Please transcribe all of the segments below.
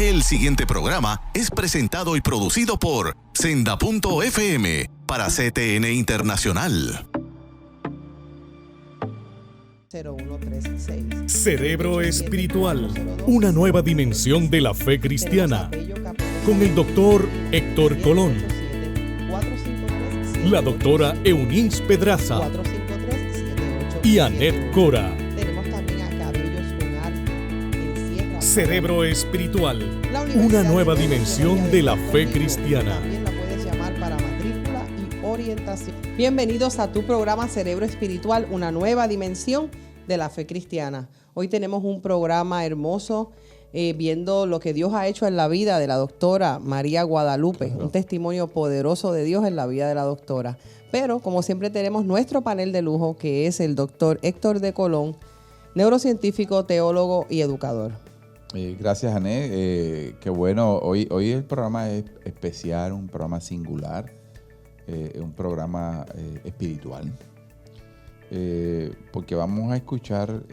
que el siguiente programa es presentado y producido por Senda.fm para CTN Internacional. 0136. Cerebro Espiritual, una nueva dimensión de la fe cristiana, con el doctor Héctor Colón, la doctora Eunice Pedraza y Anet Cora. Tenemos también a Cabellos con Arte en Sierra. Cerebro Espiritual, una nueva dimensión de la fe cristiana. También la puedes llamar para matrícula y orientación. Bienvenidos a tu programa Cerebro Espiritual, una nueva dimensión de la fe cristiana. Hoy tenemos un programa hermoso viendo lo que Dios ha hecho en la vida de la doctora María Guadalupe, un testimonio poderoso de Dios en la vida de la doctora. Pero como siempre tenemos nuestro panel de lujo, que es el doctor Héctor de Colón, neurocientífico, teólogo y educador. Gracias, Ané. Qué bueno. Hoy el programa es especial, un programa singular, un programa espiritual. Porque vamos a escuchar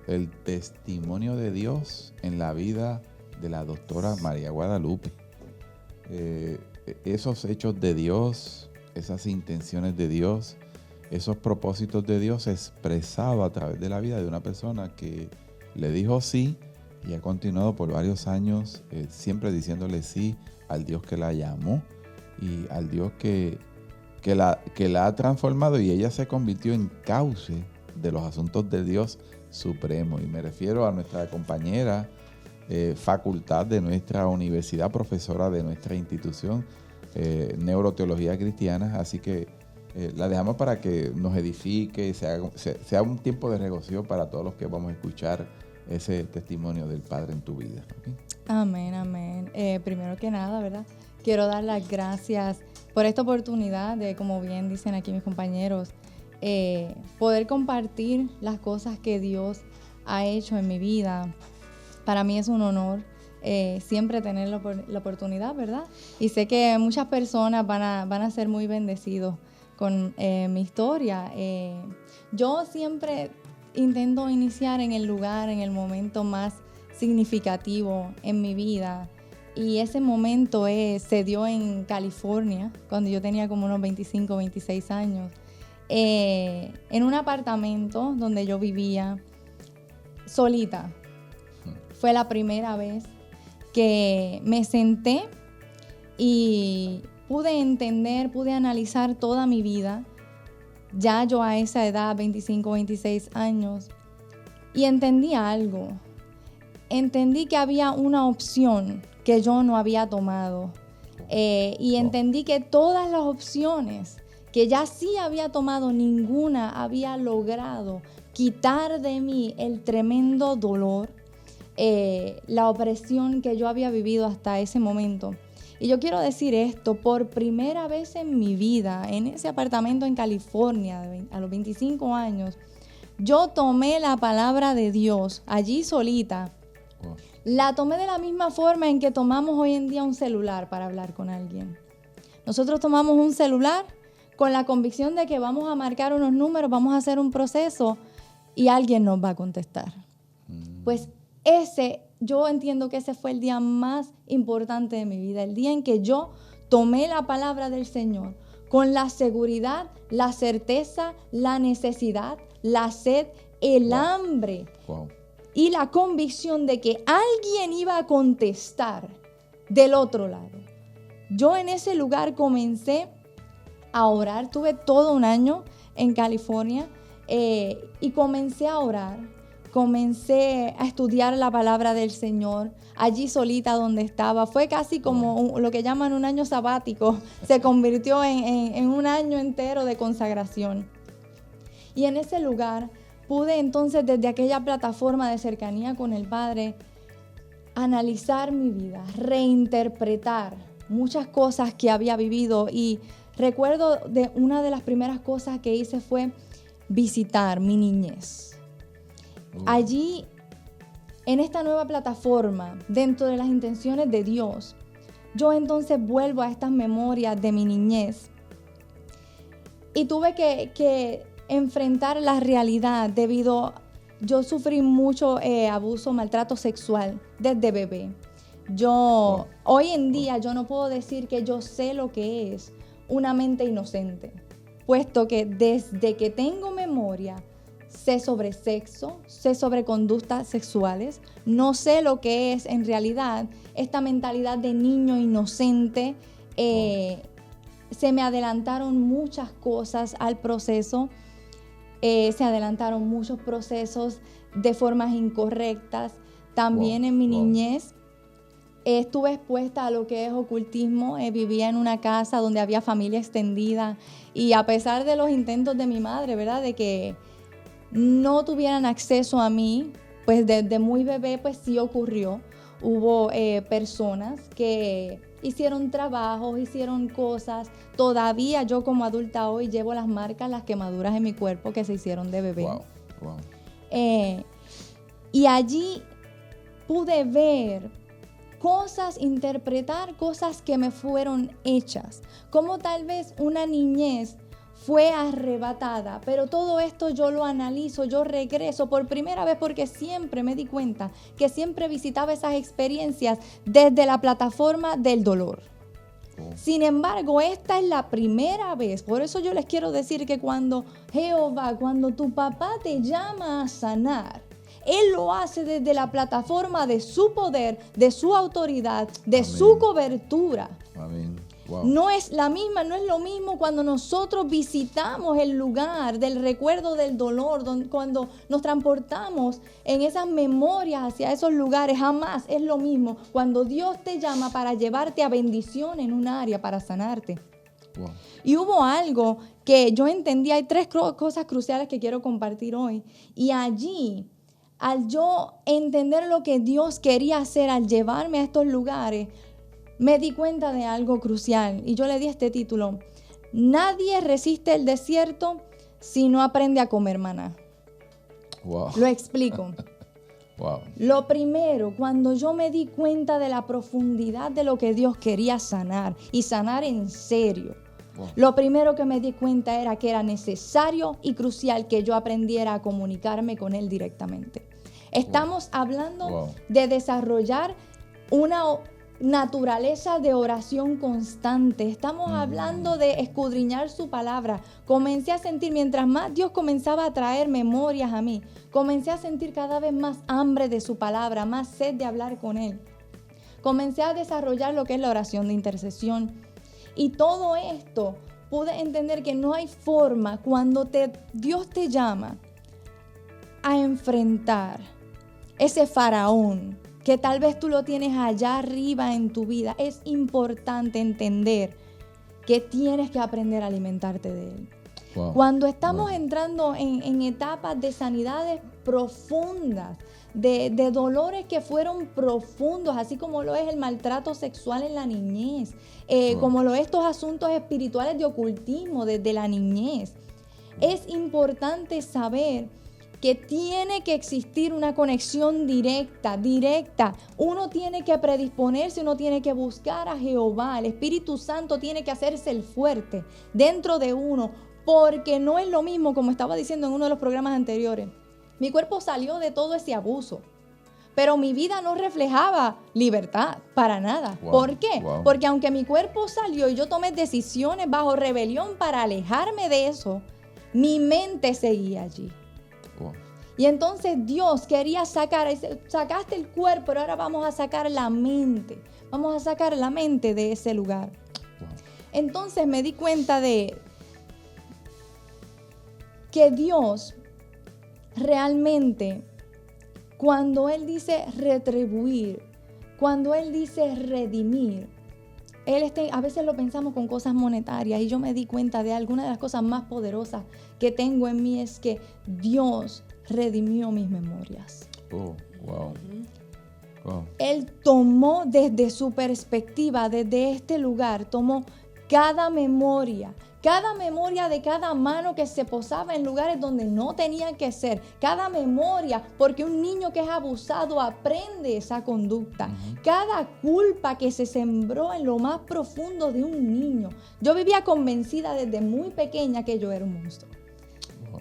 el testimonio de Dios en la vida de la doctora María Guadalupe. Esos hechos de Dios, esas intenciones de Dios, esos propósitos de Dios expresados a través de la vida de una persona que le dijo sí y ha continuado por varios años siempre diciéndole sí al Dios que la llamó y al Dios que la ha transformado, y ella se convirtió en cauce de los asuntos de Dios supremo. Y me refiero a nuestra compañera facultad de nuestra universidad, profesora de nuestra institución, Neuroteología Cristiana. Así que la dejamos para que nos edifique, sea un tiempo de regocijo para todos los que vamos a escuchar ese testimonio del Padre en tu vida. ¿Okay? Amén, amén. Primero que nada, ¿verdad? Quiero dar las gracias por esta oportunidad de, como bien dicen aquí mis compañeros, poder compartir las cosas que Dios ha hecho en mi vida. Para mí es un honor siempre tener la oportunidad, ¿verdad? Y sé que muchas personas van a ser muy bendecidos con mi historia. Yo siempre intento iniciar en el lugar, en el momento más significativo en mi vida. Y ese momento se dio en California, cuando yo tenía como unos 25, 26 años, en un apartamento donde yo vivía solita. Fue la primera vez que me senté y pude entender, pude analizar toda mi vida, ya yo a esa edad, 25, 26 años, y entendí algo. Entendí que había una opción que yo no había tomado. Y entendí que todas las opciones que ya sí había tomado, ninguna había logrado quitar de mí el tremendo dolor, la opresión que yo había vivido hasta ese momento. Y yo quiero decir esto, por primera vez en mi vida, en ese apartamento en California, a los 25 años, yo tomé la palabra de Dios allí solita. La tomé de la misma forma en que tomamos hoy en día un celular para hablar con alguien. Nosotros tomamos un celular con la convicción de que vamos a marcar unos números, vamos a hacer un proceso y alguien nos va a contestar. Pues yo entiendo que ese fue el día más importante de mi vida, el día en que yo tomé la palabra del Señor con la seguridad, la certeza, la necesidad, la sed, el hambre. Y la convicción de que alguien iba a contestar del otro lado. Yo en ese lugar comencé a orar. Tuve todo un año en California y comencé a orar. Comencé a estudiar la palabra del Señor allí solita donde estaba. Fue casi como lo que llaman un año sabático. Se convirtió en un año entero de consagración. Y en ese lugar pude entonces, desde aquella plataforma de cercanía con el Padre, analizar mi vida, reinterpretar muchas cosas que había vivido. Y recuerdo de una de las primeras cosas que hice fue visitar mi niñez. Allí, en esta nueva plataforma, dentro de las intenciones de Dios, yo entonces vuelvo a estas memorias de mi niñez. Y tuve que enfrentar la realidad debido, yo sufrí mucho abuso, maltrato sexual desde bebé. Hoy en día yo no puedo decir que yo sé lo que es una mente inocente, puesto que desde que tengo memoria sé sobre sexo, sé sobre conductas sexuales, no sé lo que es en realidad esta mentalidad de niño inocente. Se me adelantaron muchas cosas al proceso, se adelantaron muchos procesos de formas incorrectas. También en mi niñez estuve expuesta a lo que es ocultismo. Vivía en una casa donde había familia extendida y a pesar de los intentos de mi madre, ¿verdad?, de que no tuvieran acceso a mí, pues desde muy bebé pues sí ocurrió. Hubo personas que hicieron trabajos, hicieron cosas. Todavía yo como adulta hoy llevo las marcas, las quemaduras en mi cuerpo que se hicieron de bebé. Wow. Y allí pude ver cosas, interpretar cosas que me fueron hechas. Como tal vez una niñez fue arrebatada, pero todo esto yo lo analizo, yo regreso por primera vez porque siempre me di cuenta que siempre visitaba esas experiencias desde la plataforma del dolor. Sin embargo, esta es la primera vez, por eso yo les quiero decir que cuando Jehová, cuando tu papá te llama a sanar, Él lo hace desde la plataforma de su poder, de su autoridad, de Amén. su cobertura. Amén. Wow. No es lo mismo cuando nosotros visitamos el lugar del recuerdo del dolor, cuando nos transportamos en esas memorias hacia esos lugares. Jamás es lo mismo cuando Dios te llama para llevarte a bendición en un área, para sanarte. Wow. Y hubo algo que yo entendí, hay 3 cosas cruciales que quiero compartir hoy. Y allí, al yo entender lo que Dios quería hacer al llevarme a estos lugares, me di cuenta de algo crucial y yo le di este título: nadie resiste el desierto si no aprende a comer maná. Wow. Lo explico. Wow. Lo primero, cuando yo me di cuenta de la profundidad de lo que Dios quería sanar y sanar en serio, Wow. lo primero que me di cuenta era que era necesario y crucial que yo aprendiera a comunicarme con Él directamente. Estamos hablando de desarrollar una naturaleza de oración constante. Estamos hablando de escudriñar su palabra. Comencé a sentir, mientras más Dios comenzaba a traer memorias a mí, comencé a sentir cada vez más hambre de su palabra, más sed de hablar con Él. Comencé a desarrollar lo que es la oración de intercesión. Y todo esto pude entender que no hay forma cuando Dios te llama a enfrentar ese faraón que tal vez tú lo tienes allá arriba en tu vida. Es importante entender que tienes que aprender a alimentarte de Él. Wow. Cuando estamos entrando en etapas de sanidades profundas, de dolores que fueron profundos, así como lo es el maltrato sexual en la niñez, como lo es estos asuntos espirituales de ocultismo desde la niñez, es importante saber que tiene que existir una conexión directa. Uno tiene que predisponerse, uno tiene que buscar a Jehová. El Espíritu Santo tiene que hacerse el fuerte dentro de uno, porque no es lo mismo, como estaba diciendo en uno de los programas anteriores. Mi cuerpo salió de todo ese abuso, pero mi vida no reflejaba libertad para nada. Wow. ¿Por qué? Wow. Porque aunque mi cuerpo salió y yo tomé decisiones bajo rebelión para alejarme de eso, mi mente seguía allí. Wow. Y entonces Dios quería sacaste el cuerpo, pero ahora vamos a sacar la mente. Vamos a sacar la mente de ese lugar. Wow. Entonces me di cuenta de que Dios realmente, cuando Él dice retribuir, cuando Él dice redimir, a veces lo pensamos con cosas monetarias, y yo me di cuenta de alguna de las cosas más poderosas que tengo en mí es que Dios redimió mis memorias. Oh, wow. Wow. Él tomó desde su perspectiva, desde este lugar, tomó cada memoria de cada mano que se posaba en lugares donde no tenía que ser, cada memoria, porque un niño que es abusado aprende esa conducta, cada culpa que se sembró en lo más profundo de un niño. Yo vivía convencida desde muy pequeña que yo era un monstruo.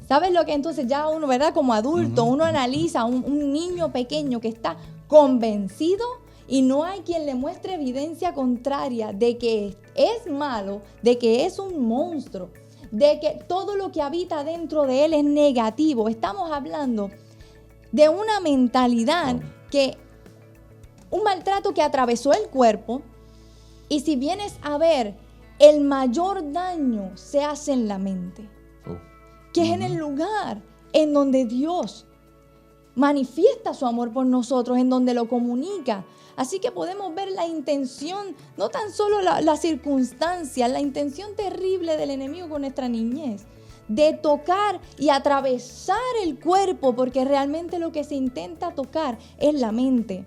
¿Sabes lo que entonces ya uno, verdad, como adulto, uno analiza un niño pequeño que está convencido y no hay quien le muestre evidencia contraria de que es malo, de que es un monstruo, de que todo lo que habita dentro de él es negativo. Estamos hablando de una mentalidad que, un maltrato que atravesó el cuerpo, y si vienes a ver, el mayor daño se hace en la mente, que es en el lugar en donde Dios manifiesta su amor por nosotros, en donde lo comunica. Así que podemos ver la intención, no tan solo la circunstancia, la intención terrible del enemigo con nuestra niñez, de tocar y atravesar el cuerpo, porque realmente lo que se intenta tocar es la mente.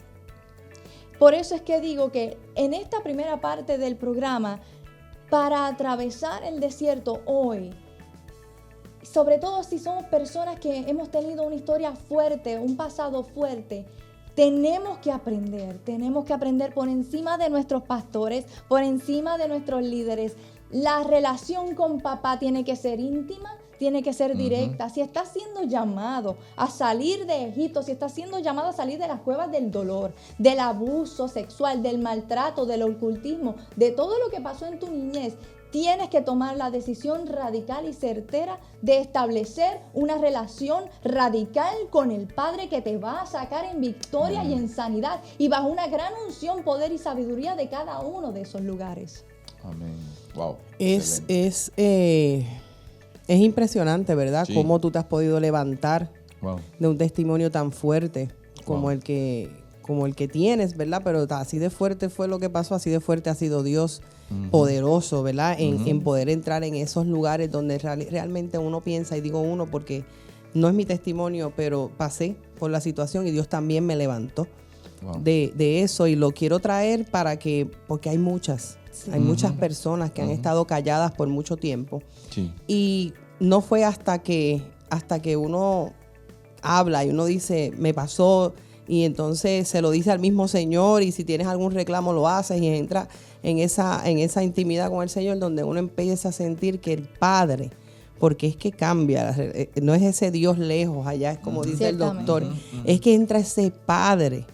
Por eso es que digo que en esta primera parte del programa, para atravesar el desierto hoy, sobre todo si somos personas que hemos tenido una historia fuerte, un pasado fuerte, tenemos que aprender por encima de nuestros pastores, por encima de nuestros líderes. La relación con papá tiene que ser íntima, tiene que ser directa. Si estás siendo llamado a salir de Egipto, si estás siendo llamado a salir de las cuevas del dolor, del abuso sexual, del maltrato, del ocultismo, de todo lo que pasó en tu niñez, tienes que tomar la decisión radical y certera de establecer una relación radical con el Padre que te va a sacar en victoria y en sanidad y bajo una gran unción, poder y sabiduría de cada uno de esos lugares. Amén. Wow. Es impresionante, ¿verdad? Sí. Cómo tú te has podido levantar de un testimonio tan fuerte como el que tienes, ¿verdad? Pero así de fuerte fue lo que pasó, así de fuerte ha sido Dios, poderoso, ¿verdad? En poder entrar en esos lugares donde realmente uno piensa, y digo uno porque no es mi testimonio, pero pasé por la situación y Dios también me levantó de eso, y lo quiero traer porque hay muchas personas que han estado calladas por mucho tiempo. Sí. Y no fue hasta que uno habla y uno dice, me pasó, y entonces se lo dice al mismo Señor, y si tienes algún reclamo lo haces y entra en esa intimidad con el Señor, donde uno empieza a sentir que el Padre, porque es que cambia, no es ese Dios lejos allá, es como dice el doctor, es que entra ese Padre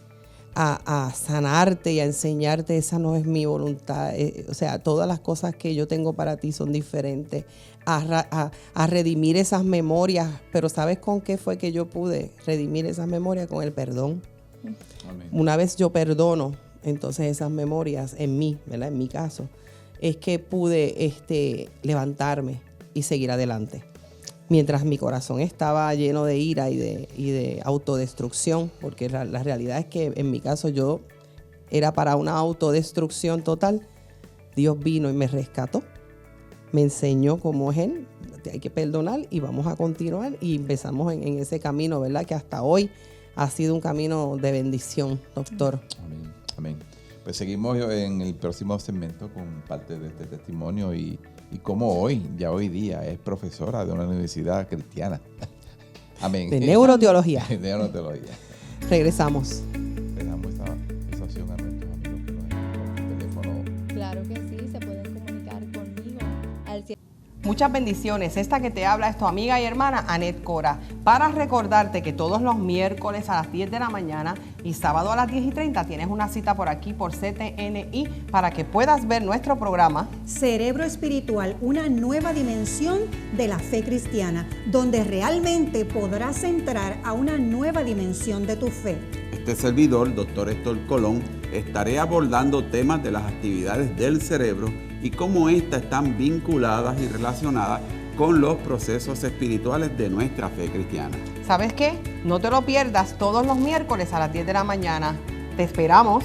a sanarte y a enseñarte, esa no es mi voluntad, o sea, todas las cosas que yo tengo para ti son diferentes, a redimir esas memorias. Pero ¿sabes con qué fue que yo pude redimir esas memorias? Con el perdón. Amén. Una vez yo perdono, entonces esas memorias en mí, ¿verdad? En mi caso, es que pude levantarme y seguir adelante. Mientras mi corazón estaba lleno de ira y de autodestrucción, porque la realidad es que en mi caso yo era para una autodestrucción total, Dios vino y me rescató, me enseñó cómo es Él, hay que perdonar y vamos a continuar, y empezamos en ese camino, ¿verdad? Que hasta hoy ha sido un camino de bendición, doctor. Amén, amén. Pues seguimos en el próximo segmento con parte de este testimonio y cómo hoy día es profesora de una universidad cristiana. Amén. De neuroteología. De neuroteología. Regresamos. Le damos esa opción a nuestros amigos que nos escuchan por teléfono. Claro que sí, se pueden comunicar conmigo al 7. Muchas bendiciones. Esta que te habla es tu amiga y hermana Anet Cora, para recordarte que todos los miércoles a las 10 de la mañana y sábado a las 10:30 tienes una cita por aquí por CTNI para que puedas ver nuestro programa Cerebro Espiritual, una nueva dimensión de la fe cristiana, donde realmente podrás entrar a una nueva dimensión de tu fe. Este servidor, Dr. Héctor Colón, estaré abordando temas de las actividades del cerebro y cómo éstas están vinculadas y relacionadas con los procesos espirituales de nuestra fe cristiana. ¿Sabes qué? No te lo pierdas todos los miércoles a las 10 de la mañana. Te esperamos.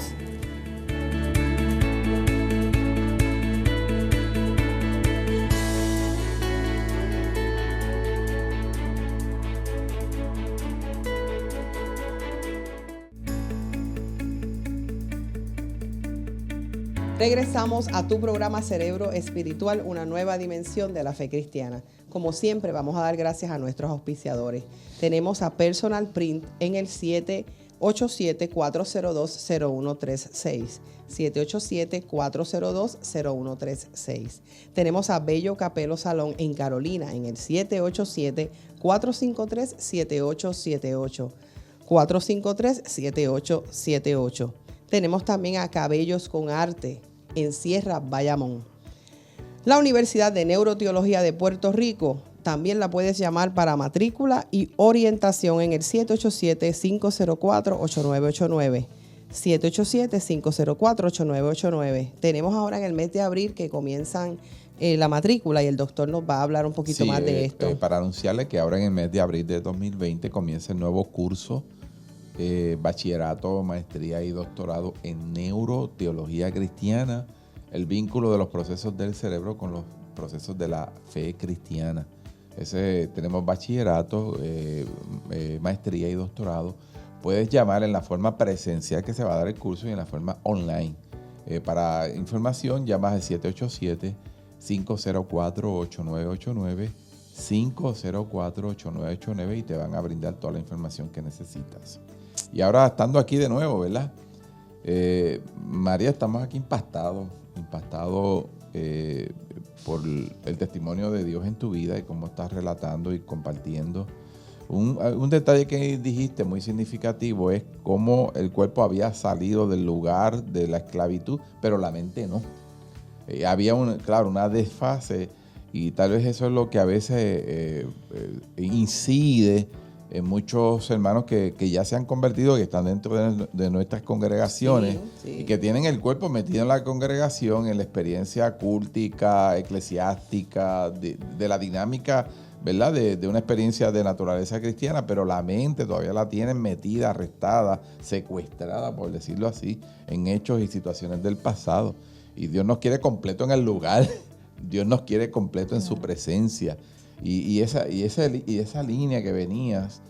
Regresamos a tu programa Cerebro Espiritual, una nueva dimensión de la fe cristiana. Como siempre, vamos a dar gracias a nuestros auspiciadores. Tenemos a Personal Print en el 787-402-0136. 787-402-0136. Tenemos a Bello Capelo Salón en Carolina en el 787-453-7878. 453-7878. Tenemos también a Cabellos con Arte en Sierra, Bayamón. La Universidad de Neuroteología de Puerto Rico, también la puedes llamar para matrícula y orientación en el 787-504-8989. 787-504-8989. Tenemos ahora en el mes de abril que comienzan la matrícula y el doctor nos va a hablar un poquito más de esto. Para anunciarle que ahora en el mes de abril de 2020 comienza el nuevo curso, bachillerato, maestría y doctorado en neuroteología cristiana, el vínculo de los procesos del cerebro con los procesos de la fe cristiana. Tenemos bachillerato, maestría y doctorado. Puedes llamar en la forma presencial que se va a dar el curso y en la forma online. Para información, llamas al 787-504-8989, 504-8989 y te van a brindar toda la información que necesitas. Y ahora, estando aquí de nuevo, ¿verdad? María, estamos aquí impactados por el testimonio de Dios en tu vida y cómo estás relatando y compartiendo. Un detalle que dijiste muy significativo es cómo el cuerpo había salido del lugar de la esclavitud, pero la mente no. Había una desfase y tal vez eso es lo que a veces incide en muchos hermanos que ya se han convertido y están dentro de nuestras congregaciones y que tienen el cuerpo metido en la congregación, en la experiencia cultica, eclesiástica, de la dinámica, ¿verdad? De una experiencia de naturaleza cristiana, pero la mente todavía la tienen metida, arrestada, secuestrada, por decirlo así, en hechos y situaciones del pasado. Y Dios nos quiere completo en el lugar, Dios nos quiere completo en su presencia. Y esa línea que venías,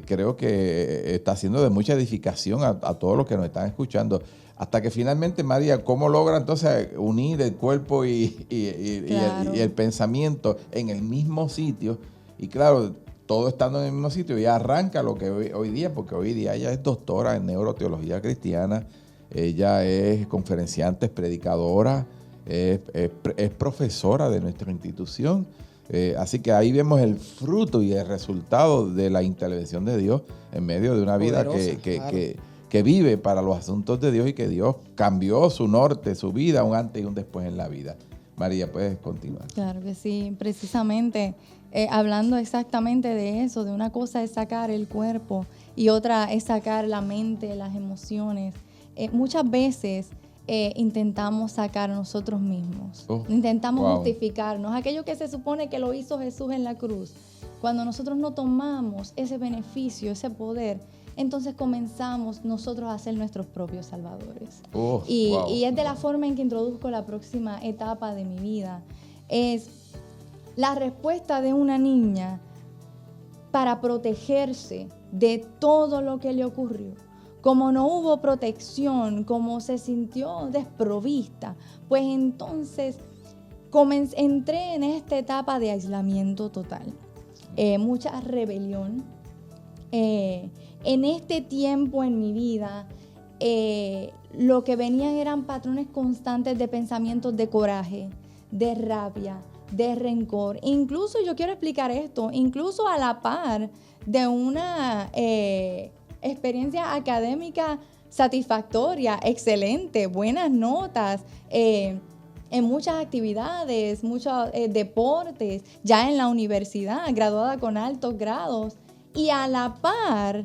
creo que está siendo de mucha edificación a todos los que nos están escuchando. Hasta que finalmente, María, ¿cómo logra entonces unir el cuerpo y el pensamiento en el mismo sitio? Y claro, todo estando en el mismo sitio, y arranca lo que hoy día, porque hoy día ella es doctora en neuroteología cristiana, ella es conferenciante, es predicadora, es profesora de nuestra institución. Así que ahí vemos el fruto y el resultado de la intervención de Dios en medio de una vida que vive para los asuntos de Dios y que Dios cambió su norte, su vida, un antes y un después en la vida. María, puedes continuar. Claro que sí, precisamente hablando exactamente de eso, de una cosa es sacar el cuerpo y otra es sacar la mente, las emociones. Muchas veces intentamos sacar a nosotros mismos, intentamos justificarnos, aquello que se supone que lo hizo Jesús en la cruz. Cuando nosotros no tomamos ese beneficio, ese poder, entonces comenzamos nosotros a ser nuestros propios salvadores. Y es de la forma en que introduzco la próxima etapa de mi vida. Es la respuesta de una niña para protegerse de todo lo que le ocurrió. Como no hubo protección, como se sintió desprovista, pues entonces entré en esta etapa de aislamiento total. Mucha rebelión. En este tiempo en mi vida, lo que venían eran patrones constantes de pensamientos de coraje, de rabia, de rencor. Incluso, yo quiero explicar esto, incluso a la par de una experiencia académica satisfactoria, excelente, buenas notas, en muchas actividades, muchos deportes, ya en la universidad, graduada con altos grados. Y a la par,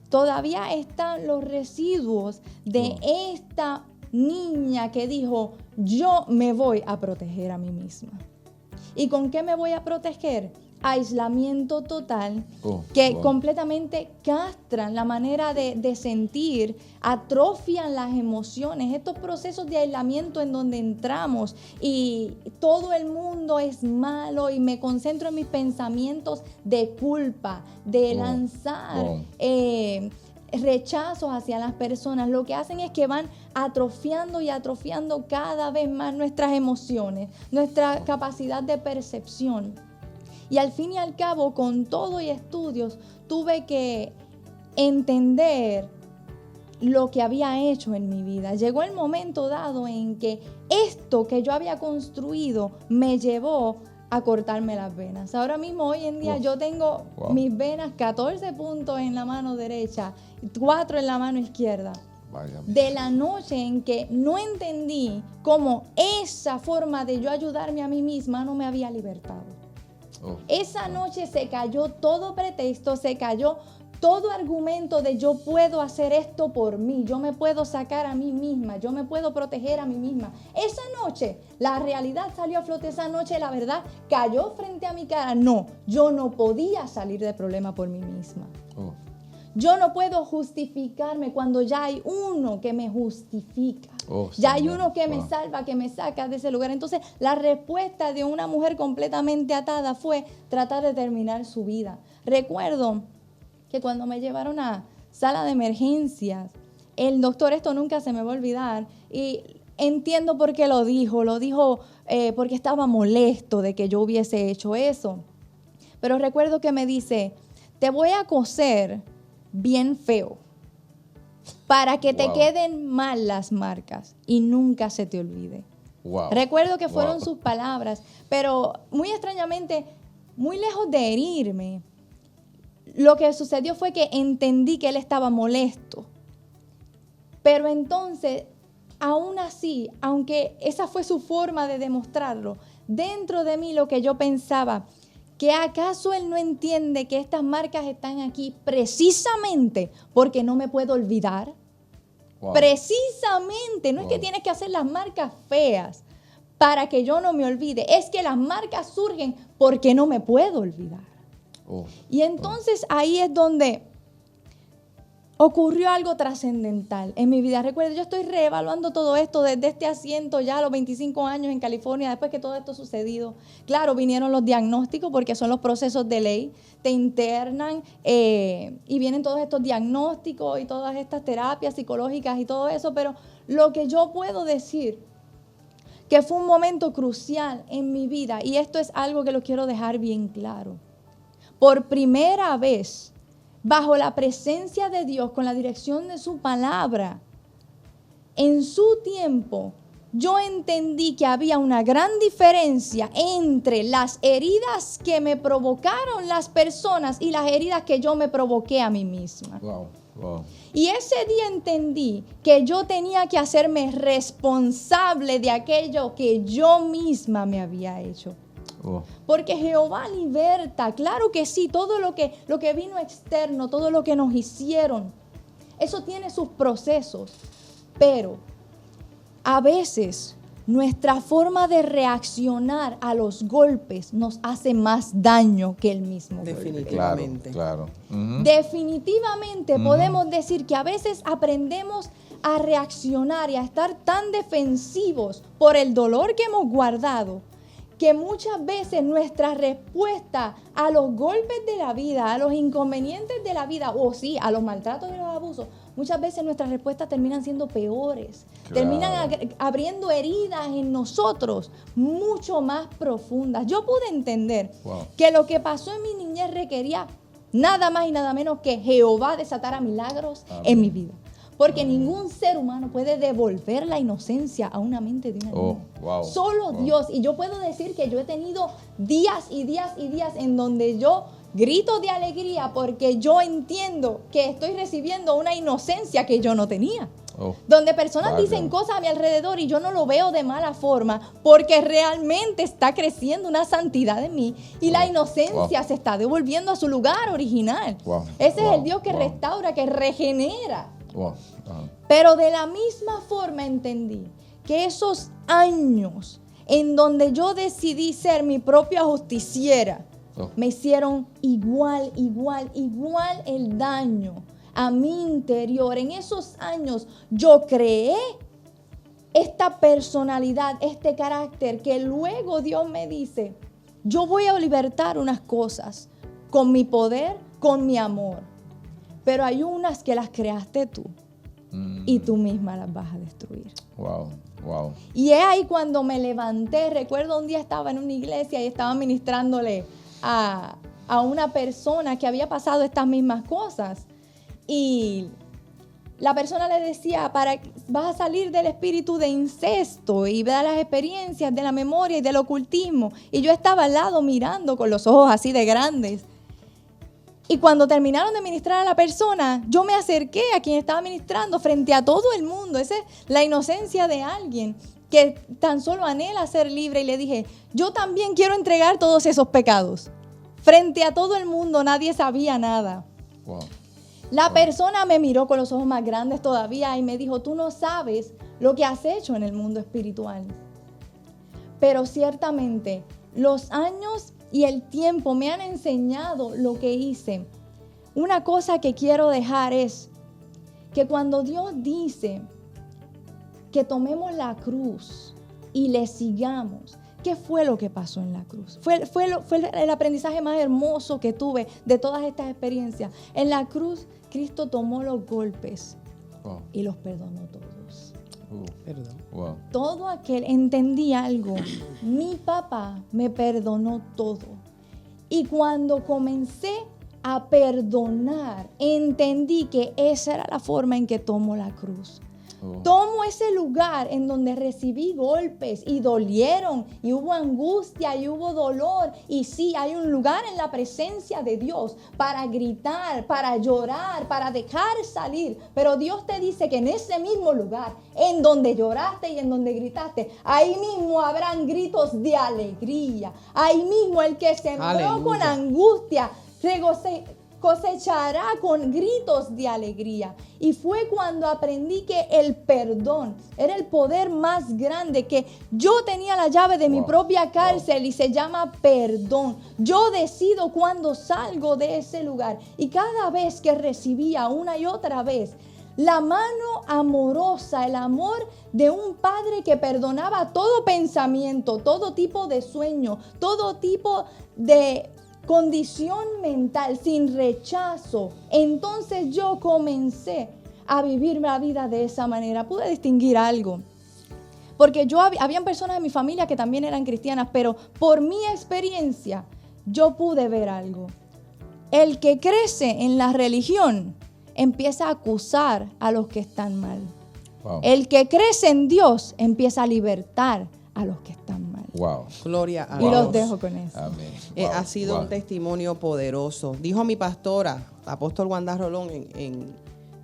todavía están los residuos de esta niña que dijo, yo me voy a proteger a mí misma. ¿Y con qué me voy a proteger? Aislamiento total, completamente castran la manera de sentir, atrofian las emociones, estos procesos de aislamiento en donde entramos y todo el mundo es malo y me concentro en mis pensamientos de culpa, de lanzar rechazos hacia las personas. Lo que hacen es que van atrofiando y atrofiando cada vez más nuestras emociones, nuestra capacidad de percepción. Y al fin y al cabo, con todo y estudios, tuve que entender lo que había hecho en mi vida. Llegó el momento dado en que esto que yo había construido me llevó a cortarme las venas. Ahora mismo, hoy en día, yo tengo mis venas 14 puntos en la mano derecha, 4 en la mano izquierda. Válgame. De la noche en que no entendí cómo esa forma de yo ayudarme a mí misma no me había libertado. Esa noche se cayó todo pretexto, se cayó todo argumento de yo puedo hacer esto por mí, yo me puedo sacar a mí misma, yo me puedo proteger a mí misma. Esa noche la realidad salió a flote, esa noche la verdad cayó frente a mi cara. No, yo no podía salir del problema por mí misma. Yo no puedo justificarme cuando ya hay uno que me justifica. Ya hay uno que me salva, que me saca de ese lugar. Entonces, la respuesta de una mujer completamente atada fue tratar de terminar su vida. Recuerdo que cuando me llevaron a sala de emergencias, el doctor, esto nunca se me va a olvidar, y entiendo por qué lo dijo porque estaba molesto de que yo hubiese hecho eso. Pero recuerdo que me dice, te voy a coser bien feo para que te queden mal las marcas y nunca se te olvide. Recuerdo que fueron sus palabras, pero muy extrañamente, muy lejos de herirme, lo que sucedió fue que entendí que él estaba molesto. Pero entonces, aún así, aunque esa fue su forma de demostrarlo, dentro de mí lo que yo pensaba, ¿que acaso él no entiende que estas marcas están aquí precisamente porque no me puedo olvidar? Precisamente, no es que tienes que hacer las marcas feas para que yo no me olvide, es que las marcas surgen porque no me puedo olvidar. Y entonces ahí es donde ocurrió algo trascendental en mi vida. Recuerda, yo estoy reevaluando todo esto desde este asiento ya a los 25 años en California, después que todo esto ha sucedido. Claro, vinieron los diagnósticos porque son los procesos de ley, te internan y vienen todos estos diagnósticos y todas estas terapias psicológicas y todo eso, pero lo que yo puedo decir que fue un momento crucial en mi vida, y esto es algo que lo quiero dejar bien claro. Por primera vez, bajo la presencia de Dios, con la dirección de su palabra, en su tiempo, yo entendí que había una gran diferencia entre las heridas que me provocaron las personas y las heridas que yo me provoqué a mí misma. Y ese día entendí que yo tenía que hacerme responsable de aquello que yo misma me había hecho. Porque Jehová liberta, claro que sí, todo lo que vino externo, todo lo que nos hicieron, eso tiene sus procesos, pero a veces nuestra forma de reaccionar a los golpes nos hace más daño que el mismo definitivamente. golpe. Claro. Definitivamente podemos decir que a veces aprendemos a reaccionar y a estar tan defensivos por el dolor que hemos guardado, que muchas veces nuestra respuesta a los golpes de la vida, a los inconvenientes de la vida, o sí, a los maltratos y los abusos, muchas veces nuestras respuestas terminan siendo peores, terminan abriendo heridas en nosotros mucho más profundas. Yo pude entender que lo que pasó en mi niñez requería nada más y nada menos que Jehová desatara milagros en mi vida. Porque ningún ser humano puede devolver la inocencia a una mente de una niña. Solo Dios. Y yo puedo decir que yo he tenido días y días y días en donde yo grito de alegría porque yo entiendo que estoy recibiendo una inocencia que yo no tenía. Donde personas dicen cosas a mi alrededor y yo no lo veo de mala forma porque realmente está creciendo una santidad en mí y la inocencia se está devolviendo a su lugar original. Ese es el Dios que restaura, que regenera. Pero de la misma forma entendí que esos años en donde yo decidí ser mi propia justiciera me hicieron igual el daño a mi interior. En esos años yo creé esta personalidad, este carácter que luego Dios me dice, yo voy a libertar unas cosas con mi poder, con mi amor. Pero hay unas que las creaste tú y tú misma las vas a destruir. Y es ahí cuando me levanté. Recuerdo un día estaba en una iglesia y estaba ministrándole a una persona que había pasado estas mismas cosas. Y la persona le decía, vas a salir del espíritu de incesto y ver las experiencias de la memoria y del ocultismo. Y yo estaba al lado mirando con los ojos así de grandes. Y cuando terminaron de ministrar a la persona, yo me acerqué a quien estaba ministrando frente a todo el mundo. Esa es la inocencia de alguien que tan solo anhela ser libre. Y le dije, yo también quiero entregar todos esos pecados. Frente a todo el mundo, nadie sabía nada. Wow. La persona me miró con los ojos más grandes todavía y me dijo, tú no sabes lo que has hecho en el mundo espiritual. Pero ciertamente los años y el tiempo me han enseñado lo que hice. Una cosa que quiero dejar es que cuando Dios dice que tomemos la cruz y le sigamos, ¿qué fue lo que pasó en la cruz? Fue el aprendizaje más hermoso que tuve de todas estas experiencias. En la cruz, Cristo tomó los golpes y los perdonó todos. Perdón. Wow. Todo aquel entendía algo. Mi papá me perdonó todo. Y cuando comencé a perdonar, entendí que esa era la forma en que tomo la cruz. Tomo ese lugar en donde recibí golpes y dolieron y hubo angustia y hubo dolor. Y sí, hay un lugar en la presencia de Dios para gritar, para llorar, para dejar salir. Pero Dios te dice que en ese mismo lugar, en donde lloraste y en donde gritaste, ahí mismo habrán gritos de alegría. Ahí mismo el que sembró con angustia cosechará con gritos de alegría. Y fue cuando aprendí que el perdón era el poder más grande, que yo tenía la llave de mi propia cárcel y se llama perdón. Yo decido cuando salgo de ese lugar, y cada vez que recibía una y otra vez la mano amorosa, el amor de un padre que perdonaba todo pensamiento, todo tipo de sueño, todo tipo de condición mental, sin rechazo. Entonces yo comencé a vivir la vida de esa manera. Pude distinguir algo, porque habían personas en mi familia que también eran cristianas, pero por mi experiencia yo pude ver algo. El que crece en la religión empieza a acusar a los que están mal. Wow. El que crece en Dios empieza a libertar a los que están mal. Wow. Gloria a Dios. Y Dios. los dejo con eso. Amén. Wow. Ha sido un testimonio poderoso. Dijo mi pastora, apóstol Wanda Rolón, en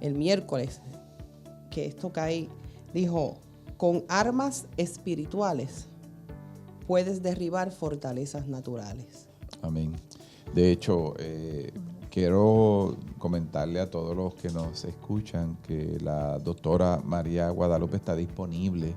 el miércoles, que esto cae, dijo, con armas espirituales puedes derribar fortalezas naturales. Amén. De hecho, quiero comentarle a todos los que nos escuchan que la doctora María Guadalupe está disponible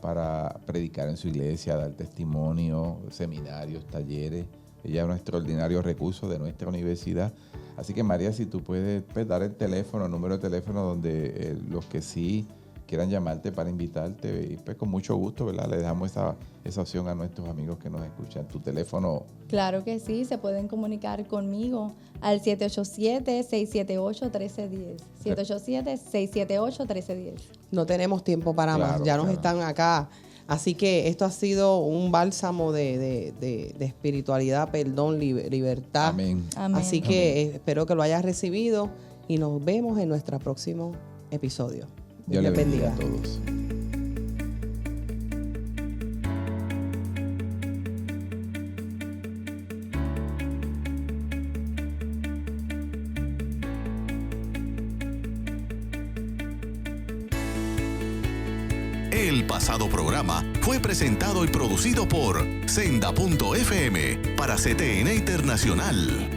para predicar en su iglesia, dar testimonio, seminarios, talleres. Ella es un extraordinario recurso de nuestra universidad. Así que, María, si tú puedes dar el teléfono, el número de teléfono donde los que sí quieran llamarte para invitarte, y pues con mucho gusto, ¿verdad? Le dejamos esa opción a nuestros amigos que nos escuchan. Tu teléfono. Claro que sí, se pueden comunicar conmigo al 787-678-1310. 787-678-1310. No tenemos tiempo para más, ya nos están acá. Así que esto ha sido un bálsamo de espiritualidad, perdón, libertad. Amén. Así que espero que lo hayas recibido y nos vemos en nuestro próximo episodio. Dios les bendiga a todos. El pasado programa fue presentado y producido por Senda.fm para CTN Internacional.